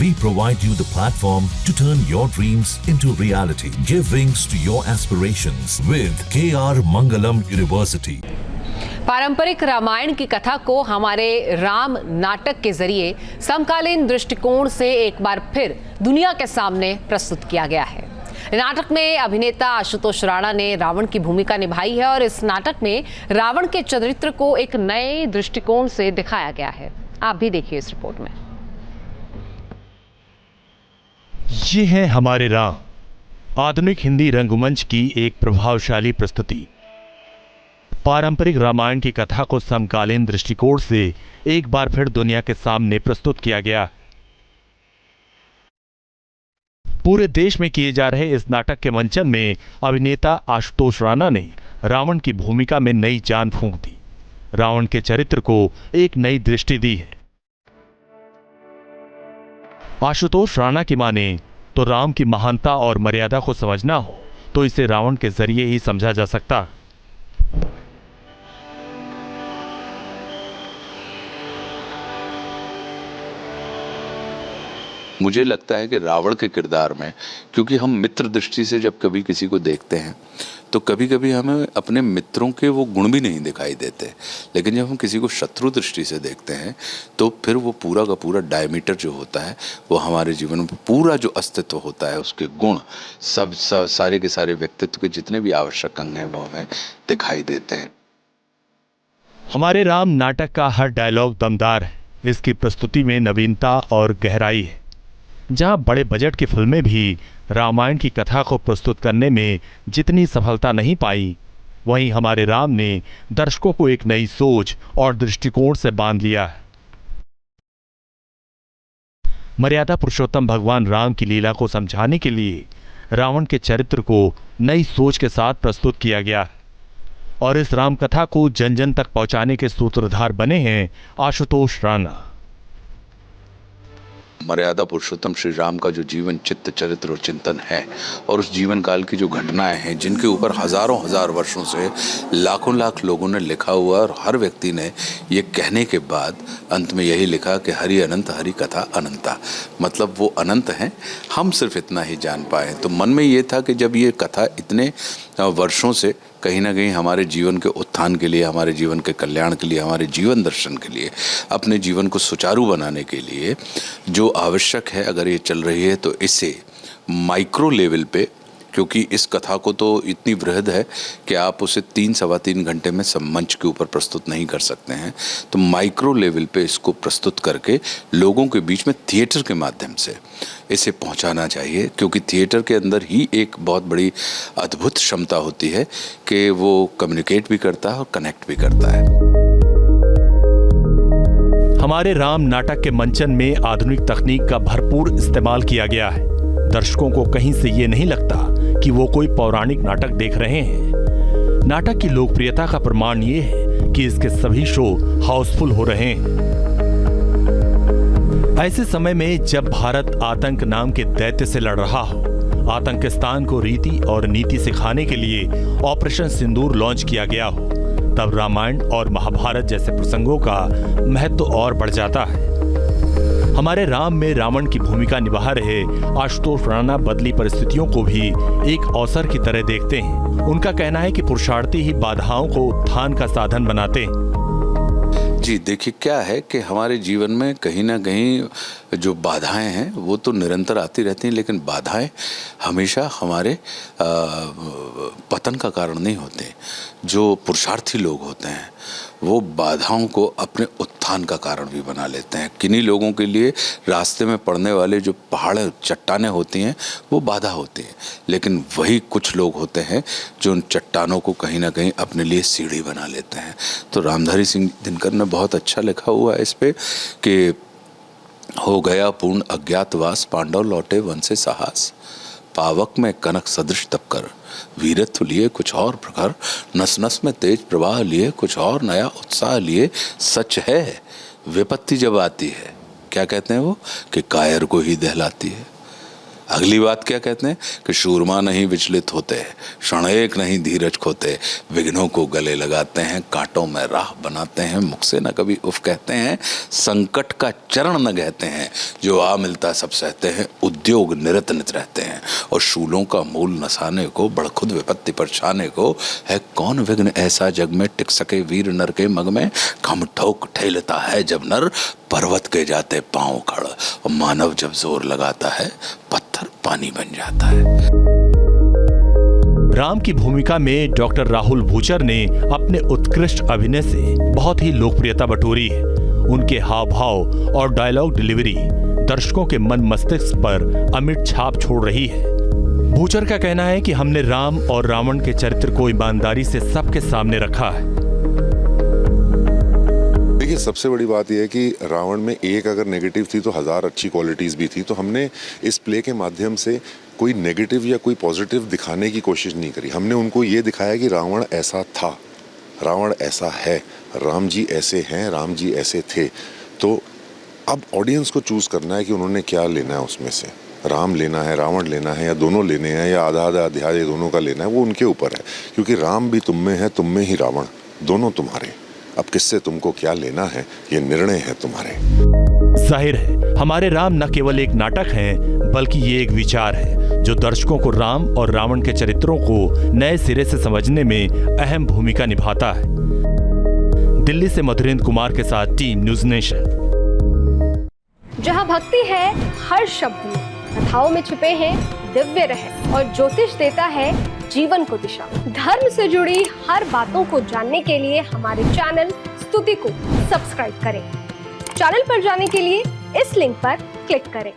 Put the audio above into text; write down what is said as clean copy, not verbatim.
We provide you the platform to turn your dreams into reality. Give wings to your aspirations with KR Mangalam University. पारंपरिक रामायण की कथा को हमारे राम नाटक के जरिए समकालीन दृष्टिकोण से एक बार फिर दुनिया के सामने प्रस्तुत किया गया है। नाटक में अभिनेता आशुतोष राणा ने रावण की भूमिका निभाई है और इस नाटक में रावण के चरित्र को एक नए दृष्टिकोण से दिखाया गया है। आप भी देखिए इस रिपोर्ट में। ये है हमारे राम, आधुनिक हिंदी रंगमंच की एक प्रभावशाली प्रस्तुति। पारंपरिक रामायण की कथा को समकालीन दृष्टिकोण से एक बार फिर दुनिया के सामने प्रस्तुत किया गया। पूरे देश में किए जा रहे इस नाटक के मंचन में अभिनेता आशुतोष राणा ने रावण की भूमिका में नई जान फूंक दी, रावण के चरित्र को एक नई दृष्टि दी है। आशुतोष राणा की माने तो राम की महानता और मर्यादा को समझना हो तो इसे रावण के जरिए ही समझा जा सकता। मुझे लगता है कि रावण के किरदार में, क्योंकि हम मित्र दृष्टि से जब कभी किसी को देखते हैं तो कभी कभी हमें अपने मित्रों के वो गुण भी नहीं दिखाई देते, लेकिन जब हम किसी को शत्रु दृष्टि से देखते हैं तो फिर वो पूरा का पूरा डायमीटर जो होता है वो हमारे जीवन में पूरा जो अस्तित्व होता है, उसके गुण सब सारे के सारे व्यक्तित्व के जितने भी आवश्यक अंग हैं वो हमें दिखाई देते हैं। हमारे राम नाटक का हर डायलॉग दमदार है। इसकी प्रस्तुति में नवीनता और गहराई है। जहां बड़े बजट की फिल्में भी रामायण की कथा को प्रस्तुत करने में जितनी सफलता नहीं पाई, वहीं हमारे राम ने दर्शकों को एक नई सोच और दृष्टिकोण से बांध लिया है। मर्यादा पुरुषोत्तम भगवान राम की लीला को समझाने के लिए रावण के चरित्र को नई सोच के साथ प्रस्तुत किया गया है और इस राम कथा को जन जन तक पहुंचाने के सूत्रधार बने हैं आशुतोष राणा। मर्यादा पुरुषोत्तम श्री राम का जो जीवन चित्त चरित्र और चिंतन है और उस जीवन काल की जो घटनाएं हैं जिनके ऊपर हजारों हजार वर्षों से लाखों लाख लोगों ने लिखा हुआ और हर व्यक्ति ने ये कहने के बाद अंत में यही लिखा कि हरि अनंत हरि कथा अनंता, मतलब वो अनंत हैं, हम सिर्फ इतना ही जान पाए। तो मन में ये था कि जब ये कथा इतने वर्षों से कहीं ना कहीं हमारे जीवन के उत्थान के लिए, हमारे जीवन के कल्याण के लिए, हमारे जीवन दर्शन के लिए, अपने जीवन को सुचारू बनाने के लिए जो आवश्यक है, अगर ये चल रही है तो इसे माइक्रो लेवल पे, क्योंकि इस कथा को तो इतनी वृहद है कि आप उसे 3-3.25 घंटे में सब मंच के ऊपर प्रस्तुत नहीं कर सकते हैं, तो माइक्रो लेवल पे इसको प्रस्तुत करके लोगों के बीच में थिएटर के माध्यम से इसे पहुंचाना चाहिए, क्योंकि थिएटर के अंदर ही एक बहुत बड़ी अद्भुत क्षमता होती है कि वो कम्युनिकेट भी करता है और कनेक्ट भी करता है। हमारे राम नाटक के मंचन में आधुनिक तकनीक का भरपूर इस्तेमाल किया गया है। दर्शकों को कहीं से ये नहीं लगता कि वो कोई पौराणिक नाटक देख रहे हैं। नाटक की लोकप्रियता का प्रमाण ये है कि इसके सभी शो हाउसफुल हो रहे हैं। ऐसे समय में जब भारत आतंक नाम के दैत्य से लड़ रहा हो, आतंकिस्तान को रीति और नीति सिखाने के लिए ऑपरेशन सिंदूर लॉन्च किया गया हो, तब रामायण और महाभारत जैसे प्रसंगों का महत्व और बढ़ जाता है। हमारे राम में रावण की भूमिका निभा रहे आशुतोष राणा बदली परिस्थितियों को भी एक अवसर की तरह देखते हैं। उनका कहना है कि पुरुषार्थी ही बाधाओं को उत्थान का साधन बनाते हैं। जी देखिए, क्या है कि हमारे जीवन में कहीं ना कहीं जो बाधाएं हैं वो तो निरंतर आती रहती हैं, लेकिन बाधाएं हमेशा हमारे पतन का कारण नहीं होते। जो पुरुषार्थी लोग होते हैं वो बाधाओं को अपने उत्थान का कारण भी बना लेते हैं। किन्हीं लोगों के लिए रास्ते में पड़ने वाले जो पहाड़ चट्टानें होती हैं वो बाधा होती हैं, लेकिन वही कुछ लोग होते हैं जो उन चट्टानों को कहीं ना कहीं अपने लिए सीढ़ी बना लेते हैं। तो रामधारी सिंह दिनकर ने बहुत अच्छा लिखा हुआ है इस पे कि हो गया पूर्ण अज्ञातवास, पांडव लौटे वन से साहस, पावक में कनक सदृश तपकर, वीरत्व लिए कुछ और प्रखर, नस नस में तेज प्रवाह लिए कुछ और नया उत्साह लिए। सच है विपत्ति जब आती है, क्या कहते हैं वो, कि कायर को ही दहलाती है। अगली बात क्या कहते हैं कि शूरमा नहीं विचलित होते, क्षण एक नहीं धीरज खोते, विघ्नों को गले लगाते हैं, कांटों में राह बनाते हैं, मुख से न कभी उफ कहते हैं, संकट का चरण न कहते हैं, जो आ मिलता सब सहते हैं, उद्योग निरत नित रहते हैं, और शूलों का मूल नसाने को, बड़खुद विपत्ति पर छाने को, है कौन विघ्न ऐसा जग में टिक सके वीर नर के मग में, खम ठोक ठेलता है जब नर, पर्वत के जाते पांव खड़, और मानव जब जोर लगाता है पत्थर पानी बन जाता है। राम की भूमिका में डॉक्टर राहुल भूचर ने अपने उत्कृष्ट अभिनय से बहुत ही लोकप्रियता बटोरी है। उनके हाव भाव और डायलॉग डिलीवरी दर्शकों के मन मस्तिष्क पर अमिट छाप छोड़ रही है। भूचर का कहना है कि हमने राम और रावण के चरित्र को ईमानदारी से सबके सामने रखा है। देखिए, सबसे बड़ी बात यह है कि रावण में एक अगर नेगेटिव थी तो 1000 अच्छी क्वालिटीज भी थी। तो हमने इस प्ले के माध्यम से कोई नेगेटिव या कोई पॉजिटिव दिखाने की कोशिश नहीं करी। हमने उनको ये दिखाया कि रावण ऐसा था, रावण ऐसा है, राम जी ऐसे हैं, राम जी ऐसे थे। तो अब ऑडियंस को चूज करना है कि उन्होंने क्या लेना है उसमें से, राम लेना है, रावण लेना है, या दोनों लेने हैं, या आधा आधा अध्याय दोनों का लेना है, वो उनके ऊपर है। क्योंकि राम भी तुम में है, तुम में ही रावण, दोनों तुम्हारे। अब किससे तुमको क्या लेना है, ये निर्णय है तुम्हारे। जाहिर है हमारे राम न केवल एक नाटक है, बल्कि ये एक विचार है जो दर्शकों को राम और रावण के चरित्रों को नए सिरे से समझने में अहम भूमिका निभाता है। दिल्ली से मधुरेंद्र कुमार के साथ टीम न्यूज़ नेशन। जहां भक्ति है हर शब्द में, कथाओं में छुपे हैं दिव्य रहस्य, और ज्योतिष देता है जीवन को दिशा। धर्म से जुड़ी हर बातों को जानने के लिए हमारे चैनल स्तुति को सब्सक्राइब करें। चैनल पर जाने के लिए इस लिंक पर क्लिक करें।